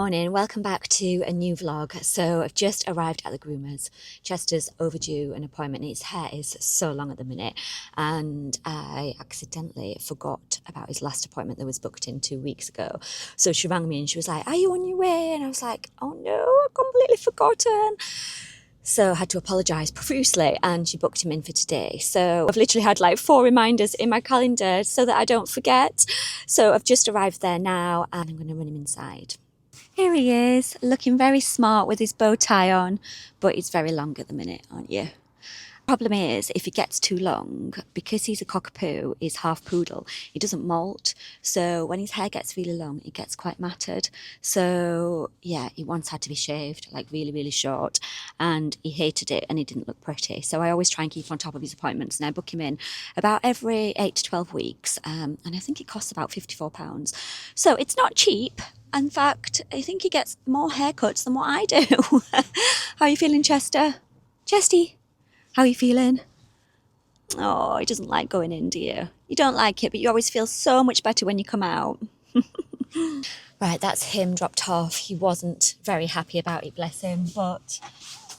morning, welcome back to a new vlog. So I've just arrived at the groomers. Chester's overdue an appointment. His hair is so long at the minute and I accidentally forgot about his last appointment that was booked in 2 weeks ago. So she rang me and she was like, "Are you on your way?" And I was like, "Oh no, I've completely forgotten." So I had to apologise profusely and she booked him in for today. So I've literally had like 4 reminders in my calendar so that I don't forget. So I've just arrived there now and I'm going to run him inside. Here he is, looking very smart with his bow tie on, but he's very long at the minute, aren't you? Problem is, if he gets too long, because he's a cockapoo, he's half poodle, he doesn't molt. So when his hair gets really long, it gets quite matted. So yeah, he once had to be shaved, like really, really short, and he hated it and he didn't look pretty. So I always try and keep on top of his appointments and I book him in about every 8 to 12 weeks. And I think it costs about £54. So it's not cheap. In fact, I think he gets more haircuts than what I do. How are you feeling, Chester? Chesty? How are you feeling? Oh, he doesn't like going in, do you? You don't like it, but you always feel so much better when you come out. Right, that's him dropped off. He wasn't very happy about it, bless him, but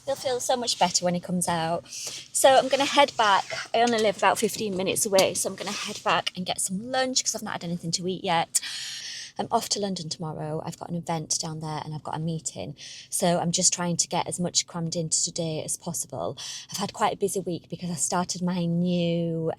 he'll feel so much better when he comes out. So I'm going to head back. I only live about 15 minutes away, so I'm going to head back and get some lunch because I've not had anything to eat yet. I'm off to London tomorrow. I've got an event down there and I've got a meeting. So I'm just trying to get as much crammed into today as possible. I've had quite a busy week because I started my new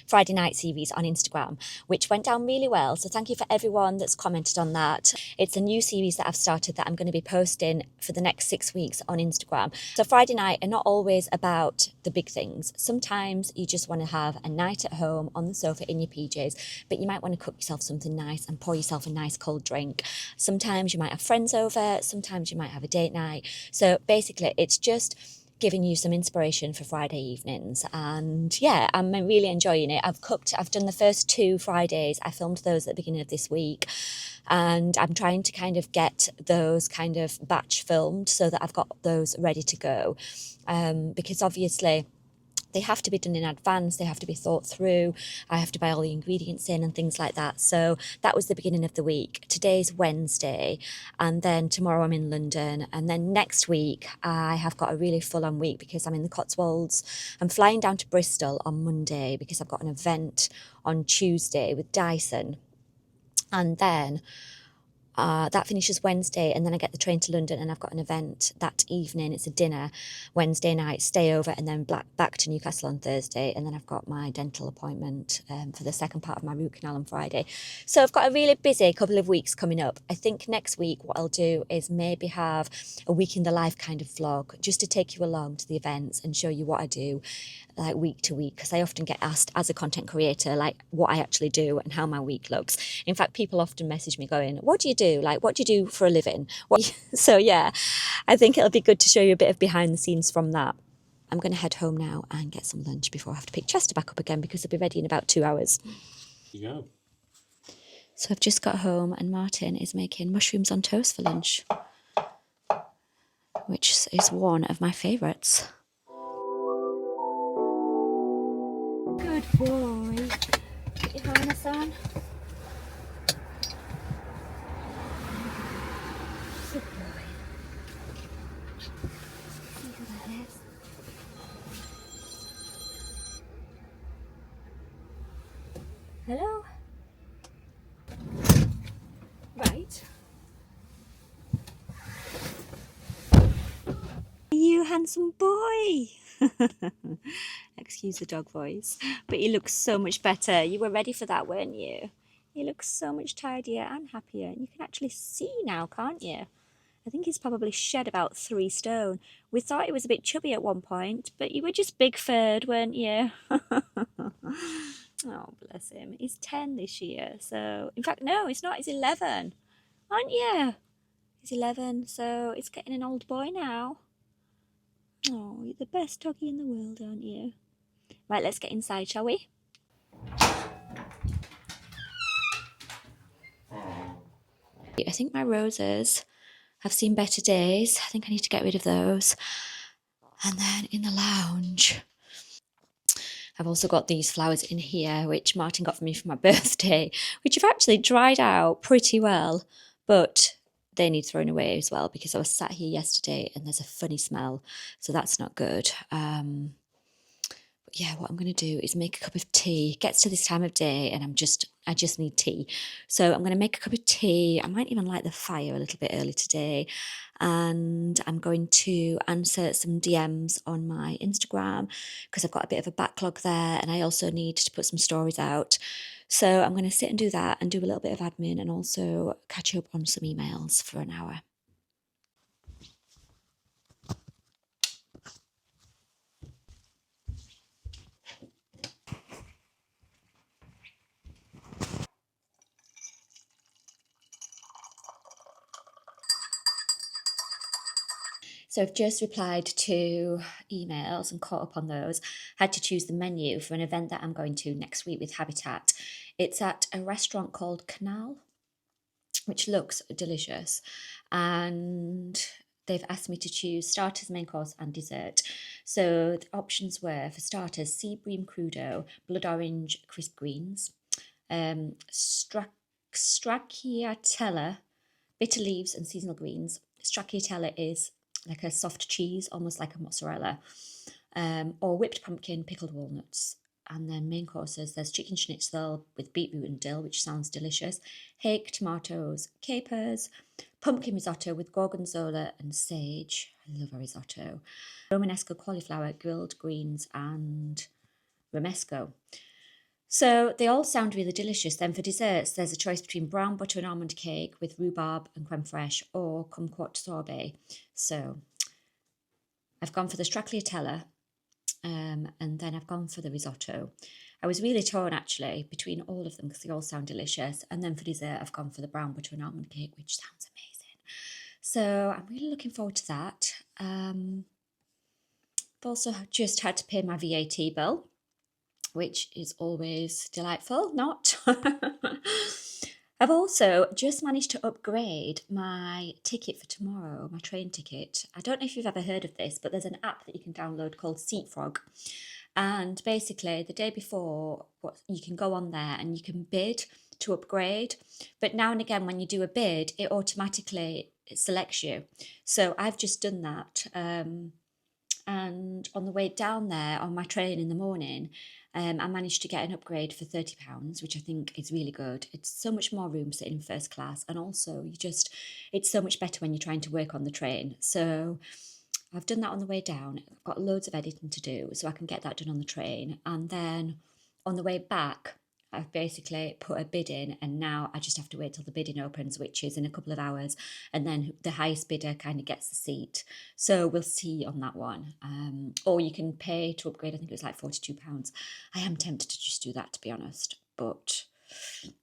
Friday night series on Instagram, which went down really well. So thank you for everyone that's commented on that. It's a new series that I've started that I'm going to be posting for the next 6 weeks on Instagram. So Friday night are not always about the big things. Sometimes you just want to have a night at home on the sofa in your PJs, but you might want to cook yourself something nice and pour yourself a nice cold drink. Sometimes you might have friends over, sometimes you might have a date night. So basically it's just giving you some inspiration for Friday evenings. And yeah, I'm really enjoying it. I've done the first 2 Fridays. I filmed those at the beginning of this week. And I'm trying to kind of get those kind of batch filmed so that I've got those ready to go. Because obviously they have to be done in advance, they have to be thought through, I have to buy all the ingredients in and things like that. So that was the beginning of the week. Today's Wednesday, and then tomorrow I'm in London, and then next week I have got a really full-on week because I'm in the Cotswolds. I'm flying down to Bristol on Monday because I've got an event on Tuesday with Dyson, and then that finishes Wednesday, and then I get the train to London and I've got an event that evening. It's a dinner Wednesday night, stay over, and then back to Newcastle on Thursday, and then I've got my dental appointment for the second part of my root canal on Friday. So I've got a really busy couple of weeks coming up. I think next week what I'll do is maybe have a week in the life kind of vlog, just to take you along to the events and show you what I do like week to week, because I often get asked as a content creator like what I actually do and how my week looks. In fact, people often message me going, "What do you do? Like, what do you do for a living?" So yeah, I think it'll be good to show you a bit of behind the scenes from that. I'm going to head home now and get some lunch before I have to pick Chester back up again because he'll be ready in about 2 hours. You go. So I've just got home and Martin is making mushrooms on toast for lunch, which is one of my favourites. Good boy. Put your harness on. Good boy. See who that is. Hello? Right. You handsome boy. Excuse the dog voice, but you look so much better. You were ready for that, weren't you? You look so much tidier and happier. And you can actually see now, can't you? I think he's probably shed about 3 stone. We thought he was a bit chubby at one point, but you were just big-furred, weren't you? Oh, bless him. He's 10 this year, so... In fact, no, he's not. He's 11. Aren't you? He's 11, so he's getting an old boy now. Oh, you're the best doggy in the world, aren't you? Right, let's get inside, shall we? I think my roses have seen better days. I think I need to get rid of those. And then in the lounge, I've also got these flowers in here, which Martin got for me for my birthday, which have actually dried out pretty well, but they need throwing away as well, because I was sat here yesterday and there's a funny smell, so that's not good. But yeah, what I'm going to do is make a cup of tea. It gets to this time of day and I just need tea. So I'm going to make a cup of tea. I might even light the fire a little bit early today. And I'm going to answer some DMs on my Instagram because I've got a bit of a backlog there, and I also need to put some stories out. So I'm going to sit and do that and do a little bit of admin and also catch up on some emails for an hour. So I've just replied to emails and caught up on those. Had to choose the menu for an event that I'm going to next week with Habitat. It's at a restaurant called Canal, which looks delicious. And they've asked me to choose starters, main course, and dessert. So the options were, for starters, sea bream crudo, blood orange crisp greens, stracciatella, bitter leaves and seasonal greens. Stracciatella is like a soft cheese, almost like a mozzarella, or whipped pumpkin, pickled walnuts. And then main courses, there's chicken schnitzel with beetroot and dill, which sounds delicious, hake, tomatoes, capers, pumpkin risotto with gorgonzola and sage. I love a risotto. Romanesco cauliflower, grilled greens, and romesco. So they all sound really delicious. Then for desserts, there's a choice between brown butter and almond cake with rhubarb and creme fraiche, or kumquat sorbet. So I've gone for the stracciatella, and then I've gone for the risotto. I was really torn actually between all of them because they all sound delicious. And then for dessert, I've gone for the brown butter and almond cake, which sounds amazing. So I'm really looking forward to that. I've also just had to pay my VAT bill, which is always delightful, not? I've also just managed to upgrade my ticket for tomorrow, my train ticket. I don't know if you've ever heard of this, but there's an app that you can download called Seatfrog. And basically, the day before, you can go on there and you can bid to upgrade. But now and again, when you do a bid, it automatically selects you. So I've just done that. And on the way down there on my train in the morning, I managed to get an upgrade for £30, which I think is really good. It's so much more room sitting in first class, and also it's so much better when you're trying to work on the train. So I've done that on the way down. I've got loads of editing to do, so I can get that done on the train. And then on the way back, I've basically put a bid in, and now I just have to wait till the bidding opens, which is in a couple of hours, and then the highest bidder kind of gets the seat. So we'll see on that one. Or you can pay to upgrade. I think it was like £42. I am tempted to just do that, to be honest, but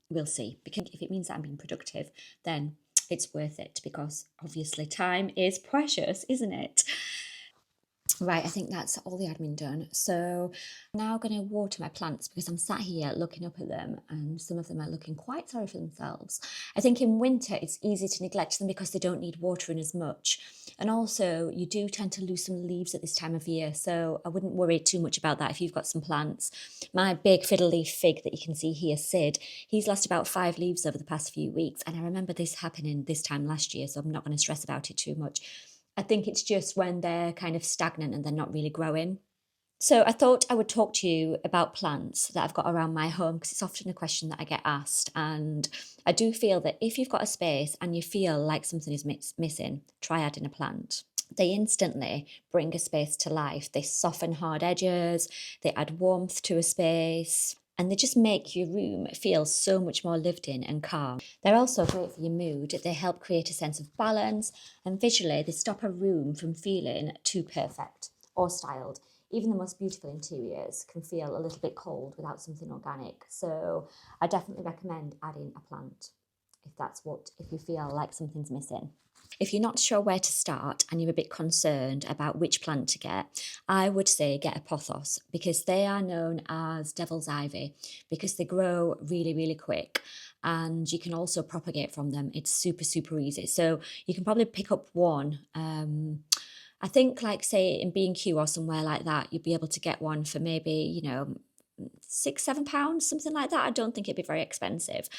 we'll see. Because if it means that I'm being productive, then it's worth it, because obviously time is precious, isn't it? Right, I think that's all the admin done. So I'm now going to water my plants because I'm sat here looking up at them and some of them are looking quite sorry for themselves. I think in winter it's easy to neglect them because they don't need watering as much. And also you do tend to lose some leaves at this time of year, so I wouldn't worry too much about that if you've got some plants. My big fiddle leaf fig that you can see here, Sid, he's lost about 5 leaves over the past few weeks, and I remember this happening this time last year, so I'm not going to stress about it too much. I think it's just when they're kind of stagnant and they're not really growing. So I thought I would talk to you about plants that I've got around my home, because it's often a question that I get asked. And I do feel that if you've got a space and you feel like something is missing, try adding a plant. They instantly bring a space to life. They soften hard edges, they add warmth to a space, and they just make your room feel so much more lived in and calm. They're also great for your mood. They help create a sense of balance, and visually they stop a room from feeling too perfect or styled. Even the most beautiful interiors can feel a little bit cold without something organic. So I definitely recommend adding a plant if you feel like something's missing. If you're not sure where to start and you're a bit concerned about which plant to get, I would say get a pothos, because they are known as devil's ivy because they grow really, really quick, and you can also propagate from them. It's super, super easy. So you can probably pick up one. I think, like, say in B&Q or somewhere like that, you'd be able to get one for maybe, £6-7, something like that. I don't think it'd be very expensive.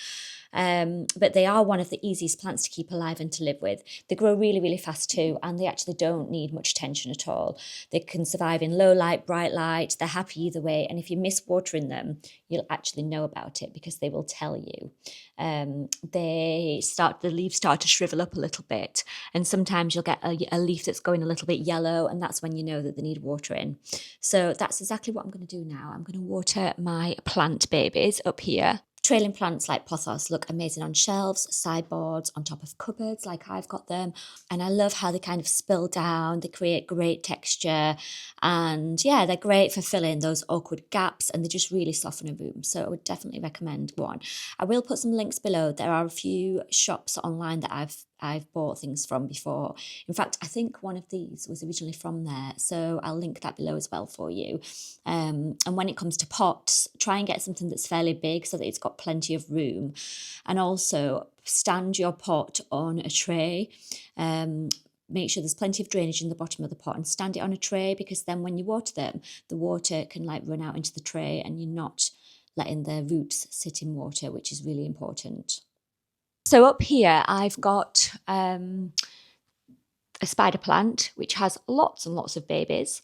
But they are one of the easiest plants to keep alive and to live with. They grow really, really fast too, and they actually don't need much attention at all. They can survive in low light, bright light. They're happy either way. And if you miss watering them, you'll actually know about it because they will tell you. The leaves start to shrivel up a little bit, and sometimes you'll get a leaf that's going a little bit yellow, and that's when you know that they need watering. So that's exactly what I'm going to do now. I'm going to water my plant babies up here. Trailing plants like pothos look amazing on shelves, sideboards, on top of cupboards like I've got them. And I love how they kind of spill down. They create great texture. And yeah, they're great for filling those awkward gaps, and they just really soften a room. So I would definitely recommend one. I will put some links below. There are a few shops online that I've bought things from before. In fact, I think one of these was originally from there, so I'll link that below as well for you. And when it comes to pots, try and get something that's fairly big so that it's got plenty of room. And also stand your pot on a tray. Make sure there's plenty of drainage in the bottom of the pot and stand it on a tray, because then when you water them, the water can like run out into the tray and you're not letting their roots sit in water, which is really important. So up here, I've got a spider plant, which has lots and lots of babies.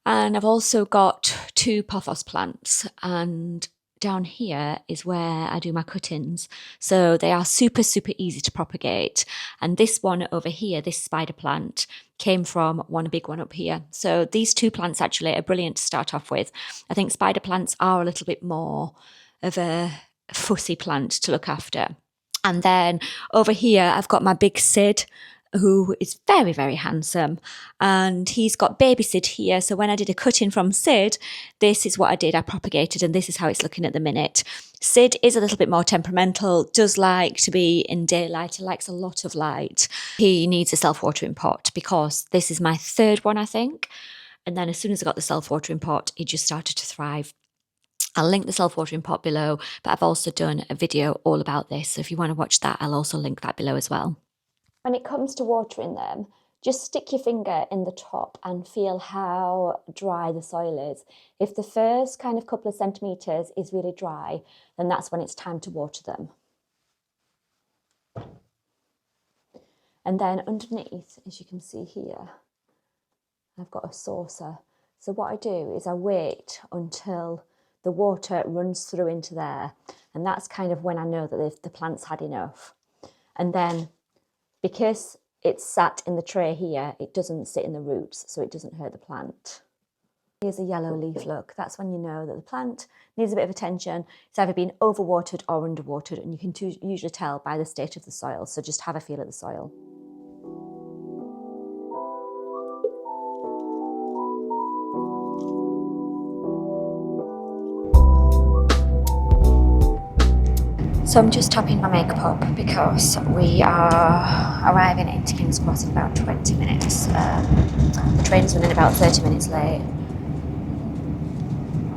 And I've also got 2 pothos plants. And down here is where I do my cuttings. So they are super, super easy to propagate. And this one over here, this spider plant, came from a big one up here. So these 2 plants actually are brilliant to start off with. I think spider plants are a little bit more of a fussy plant to look after. And then over here, I've got my big Sid, who is very, very handsome. And he's got baby Sid here. So when I did a cutting from Sid, this is what I did. I propagated, and this is how it's looking at the minute. Sid is a little bit more temperamental, does like to be in daylight. He likes a lot of light. He needs a self-watering pot because this is my 3rd one, I think. And then as soon as I got the self-watering pot, he just started to thrive. I'll link the self-watering pot below, but I've also done a video all about this. So if you want to watch that, I'll also link that below as well. When it comes to watering them, just stick your finger in the top and feel how dry the soil is. If the first kind of couple of centimetres is really dry, then that's when it's time to water them. And then underneath, as you can see here, I've got a saucer. So what I do is I wait until the water runs through into there, and that's kind of when I know that the plant's had enough. And then because it's sat in the tray here, it doesn't sit in the roots, so it doesn't hurt the plant. Here's a yellow leaf look. That's when you know that the plant needs a bit of attention. It's either been overwatered or underwatered, and you can usually tell by the state of the soil. So just have a feel at the soil. So I'm just topping my makeup up because we are arriving into King's Cross in about 20 minutes. The train's running about 30 minutes late,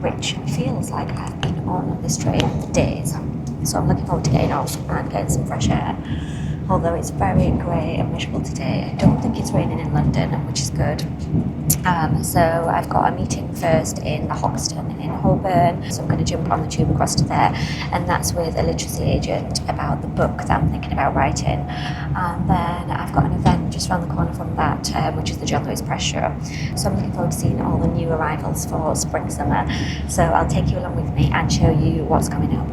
which feels like I've been on this train for days. So I'm looking forward to getting off and getting some fresh air. Although it's very grey and miserable today. I don't think it's raining in London, which is good. So I've got a meeting first in the Hoxton in Holborn. So I'm going to jump on the tube across to there. And that's with a literacy agent about the book that I'm thinking about writing. And then I've got an event just around the corner from that, which is the John Lewis Press Show. So I'm looking forward to seeing all the new arrivals for spring, summer. So I'll take you along with me and show you what's coming up.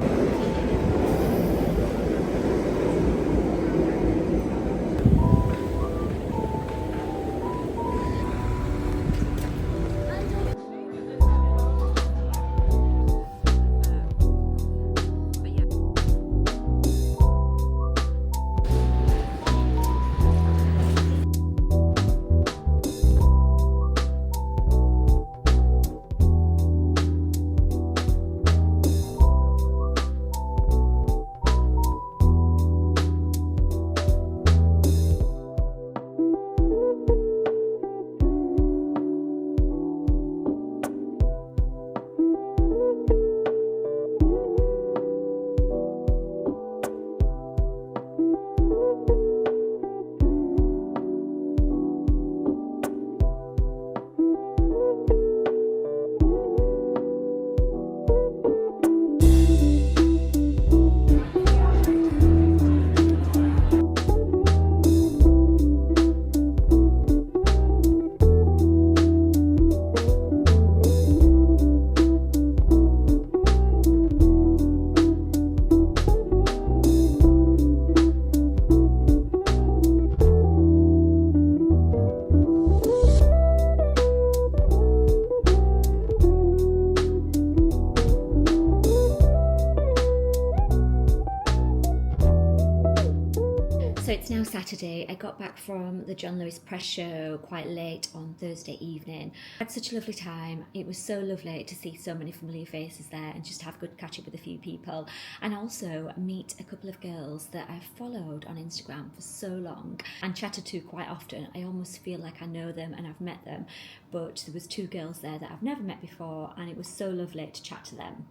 It's now Saturday. I got back from the John Lewis press show quite late on Thursday evening. I had such a lovely time. It was so lovely to see so many familiar faces there and just have a good catch up with a few people, and also meet a couple of girls that I've followed on Instagram for so long and chatted to quite often. I almost feel like I know them and I've met them, but there was two girls there that I've never met before, and it was so lovely to chat to them.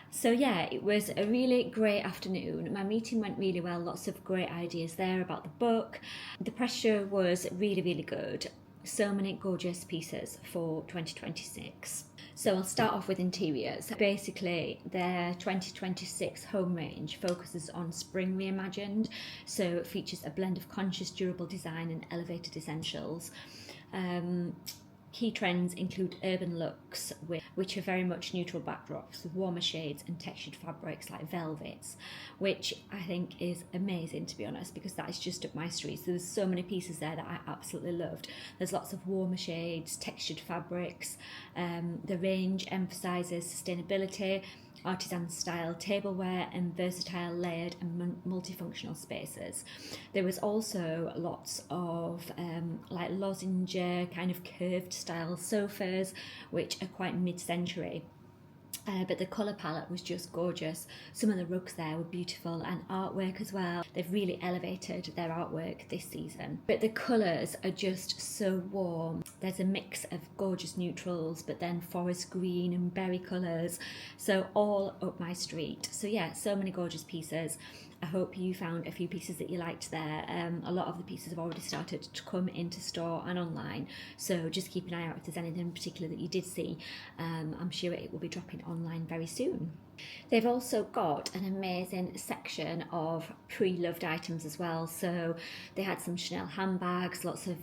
So yeah, it was a really great afternoon. My meeting went really well, lots of great ideas there about the book. The press show was really, really good. So many gorgeous pieces for 2026. So I'll start off with interiors. Basically, their 2026 home range focuses on spring reimagined, so it features a blend of conscious, durable design and elevated essentials. Key trends include urban looks, which are very much neutral backdrops with warmer shades and textured fabrics like velvets, which I think is amazing, to be honest, because that is just up my street. So there's so many pieces there that I absolutely loved. There's lots of warmer shades, textured fabrics. The range emphasises sustainability, artisan style tableware and versatile layered and multifunctional spaces. There was also lots of like lozenge kind of curved style sofas, which are quite mid-century. But the colour palette was just gorgeous. Some of the rugs there were beautiful, and artwork as well. They've really elevated their artwork this season. But the colours are just so warm. There's a mix of gorgeous neutrals, but then forest green and berry colours. So all up my street. So yeah, so many gorgeous pieces. I hope you found a few pieces that you liked there. A lot of the pieces have already started to come into store and online, so just keep an eye out if there's anything in particular that you did see. I'm sure it will be dropping online very soon. They've also got an amazing section of pre-loved items as well. So they had some Chanel handbags, lots of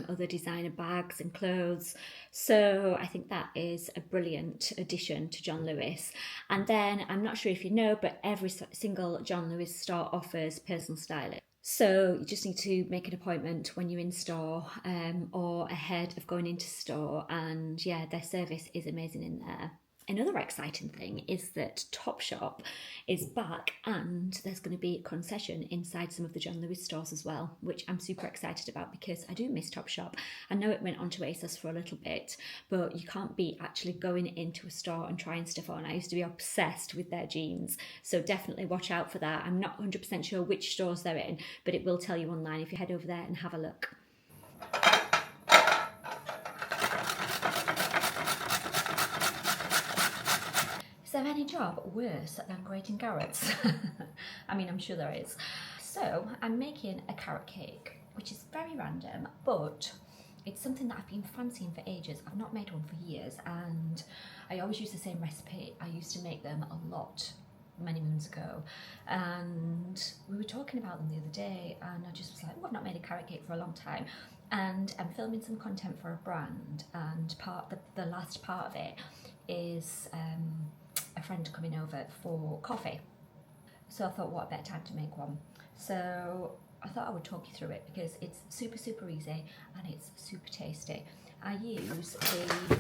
other designer bags and clothes. So I think that is a brilliant addition to John Lewis. And then I'm not sure if you know, but every single John Lewis store offers personal styling. So you just need to make an appointment when you're in store or ahead of going into store. And yeah, their service is amazing in there. Another exciting thing is that Topshop is back, and there's going to be a concession inside some of the John Lewis stores as well, which I'm super excited about because I do miss Topshop. I know it went on to ASOS for a little bit, but you can't beat actually going into a store and trying stuff on. I used to be obsessed with their jeans, so definitely watch out for that. I'm not 100% sure which stores they're in, but it will tell you online if you head over there and have a look. Is there any job worse than grating carrots? I mean, I'm sure there is. So I'm making a carrot cake, which is very random, but it's something that I've been fancying for ages. I've not made one for years, and I always use the same recipe. I used to make them a lot many moons ago, and we were talking about them the other day, and I just was like, oh, I've not made a carrot cake for a long time. And I'm filming some content for a brand, and the last part of it is a friend coming over for coffee. So I thought, what a better time to make one. So I thought I would talk you through it because it's super, super easy and it's super tasty. I use the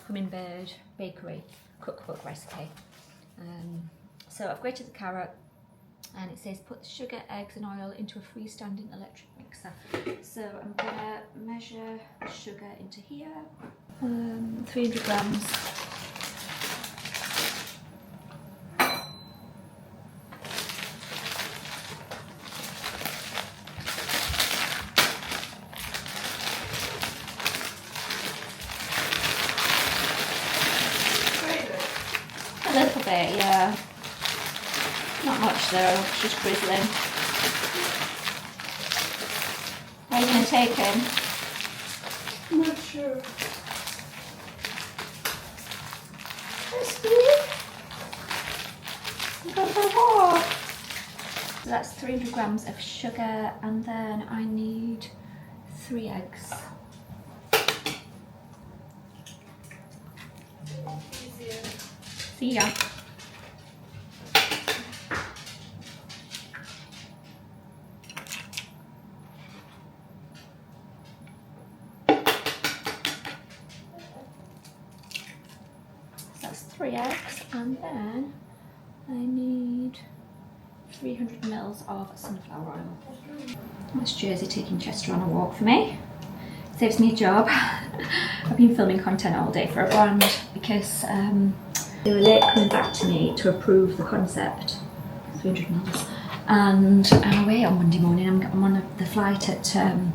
Hummingbird bakery cookbook recipe. So I've grated the carrot, and it says put sugar, eggs and oil into a freestanding electric mixer. So I'm gonna measure sugar into here, 300 grams. A little bit, yeah. Not much though, it's just drizzling. Are you going to take him? I'm not sure. Go for a walk. So that's 300 grams of sugar, and then I need 3 eggs. See ya. That's 3 eggs, and then I need 300 ml of sunflower oil. That's Jersey taking Chester on a walk for me. Saves me a job. I've been filming content all day for a brand because they were late coming back to me to approve the concept, 300 mils, and I'm away on Monday morning. I'm on the flight at 9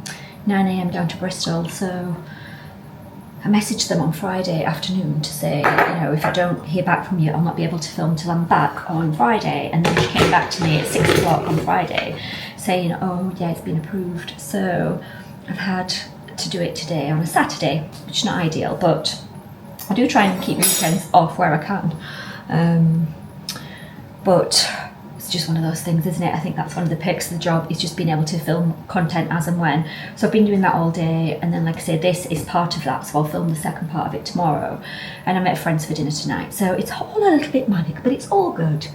AM down to Bristol, so I messaged them on Friday afternoon to say, you know, if I don't hear back from you, I'll not be able to film till I'm back on Friday. And then she came back to me at 6 o'clock on Friday saying, oh yeah, it's been approved. So I've had to do it today on a Saturday, which is not ideal, but I do try and keep weekends off where I can. But it's just one of those things, isn't it? I think that's one of the perks of the job, is just being able to film content as and when. So I've been doing that all day, and then like I say, this is part of that, so I'll film the second part of it tomorrow. And I'm at friends for dinner tonight, so it's all a little bit manic, but it's all good.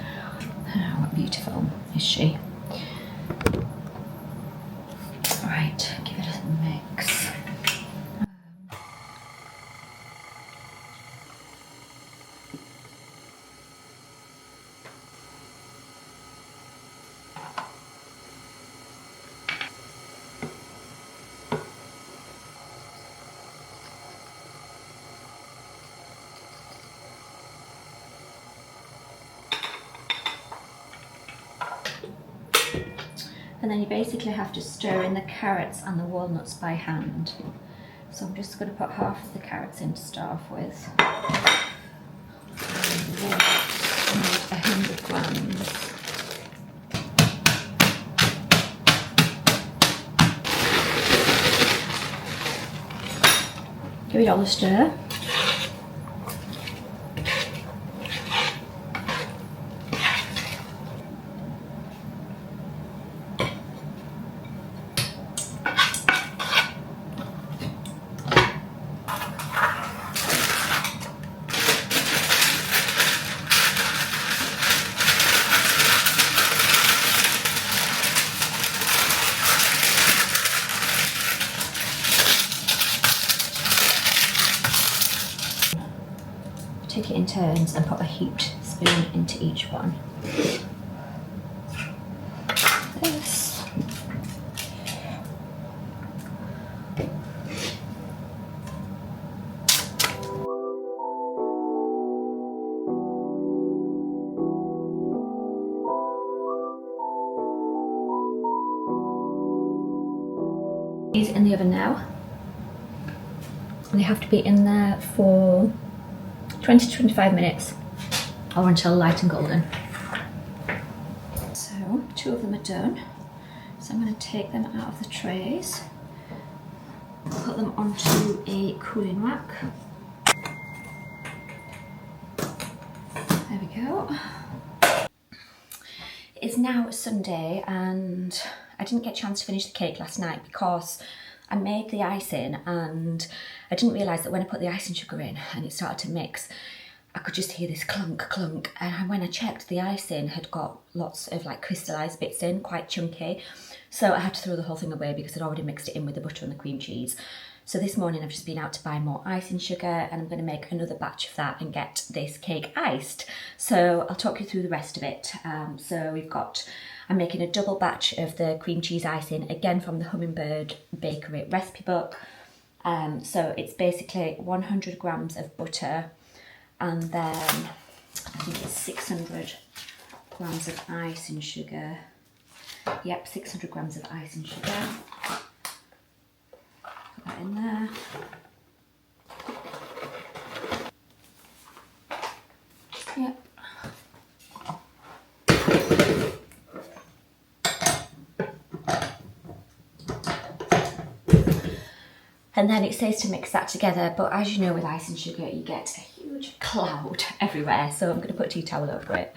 Oh, what beautiful is she? Right, give it a mix. And then you basically have to stir in the carrots and the walnuts by hand. So I'm just going to put half of the carrots in to start off with. And the walnuts, I need 100 grams. Give it all a stir. Take it in turns and put a heaped spoon into each one. This. These in the oven now. They have to be in there for 20 to 25 minutes or until light and golden. So 2 of them are done. So I'm going to take them out of the trays, put them onto a cooling rack. There we go. It's now Sunday and I didn't get a chance to finish the cake last night because I made the icing and I didn't realise that when I put the icing sugar in and it started to mix, I could just hear this clunk, clunk. And when I checked, the icing had got lots of like crystallised bits in, quite chunky. So I had to throw the whole thing away because I'd already mixed it in with the butter and the cream cheese. So this morning I've just been out to buy more icing sugar and I'm going to make another batch of that and get this cake iced. So I'll talk you through the rest of it. So I'm making a double batch of the cream cheese icing, again from the Hummingbird bakery recipe book. So it's basically 100 grams of butter and then I think it's 600 grams of icing sugar. Yep, 600 grams of icing sugar. Put that in there. Yep. And then it says to mix that together, but as you know with icing sugar you get a huge cloud everywhere, so I'm going to put a tea towel over it.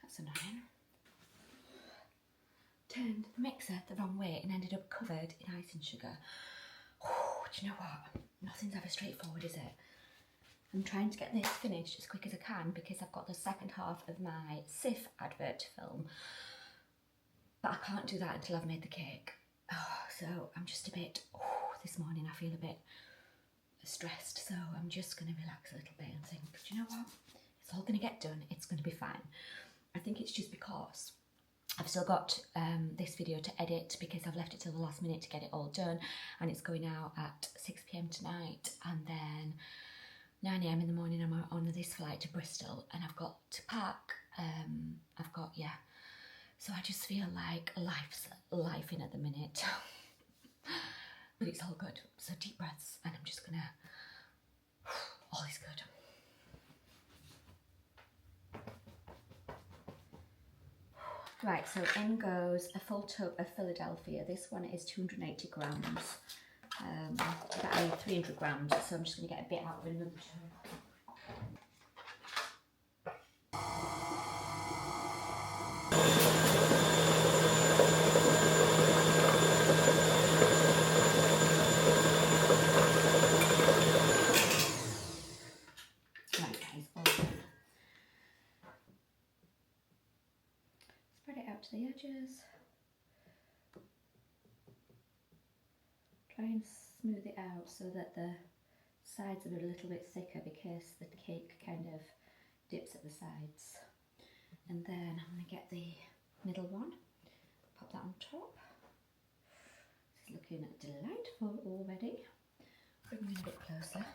That's annoying. Turned the mixer the wrong way and ended up covered in icing sugar. Oh, do you know what? Nothing's ever straightforward, is it? I'm trying to get this finished as quick as I can because I've got the second half of my SIF advert to film. but I can't do that until I've made the cake. Oh, so I'm just a bit, this morning I feel a bit stressed, so I'm just going to relax a little bit and think, do you know what, it's all going to get done, it's going to be fine. I think it's just because I've still got this video to edit because I've left it till the last minute to get it all done, and it's going out at 6 p.m. tonight, and then 9 a.m. in the morning I'm on this flight to Bristol, and I've got to pack, so I just feel like life's life in at the minute. But it's all good, so deep breaths, and I'm just gonna, all is good. Right, so in goes a full tub of Philadelphia. This one is 280 grams, but I need 300 grams, so I'm just going to get a bit out of another tub. Right, guys, all done. Spread it out to the edges. Try and smooth it out so that the sides are a little bit thicker because the cake kind of dips at the sides. And then I'm going to get the middle one, pop that on top. This is looking delightful already. Bring me in a bit closer.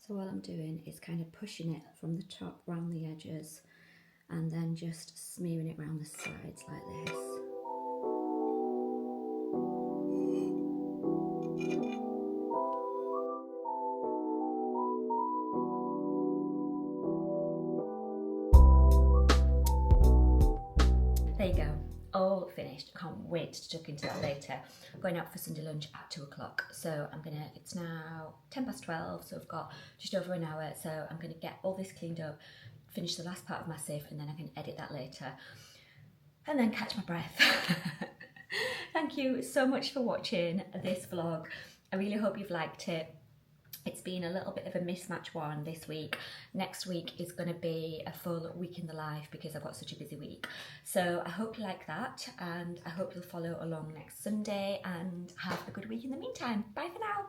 So what I'm doing is kind of pushing it from the top round the edges and then just smearing it around the sides like this. There you go, all finished. Can't wait to tuck into that later. I'm going out for Sunday lunch at 2 o'clock, so it's now 12:10, so I've got just over an hour, so I'm gonna get all this cleaned up, finish the last part of my sieve, and then I can edit that later, and then catch my breath. Thank you so much for watching this vlog. I really hope you've liked it. It's been a little bit of a mismatch one this week. Next week is going to be a full week in the life because I've got such a busy week. So I hope you like that, and I hope you'll follow along next Sunday, and have a good week in the meantime. Bye for now.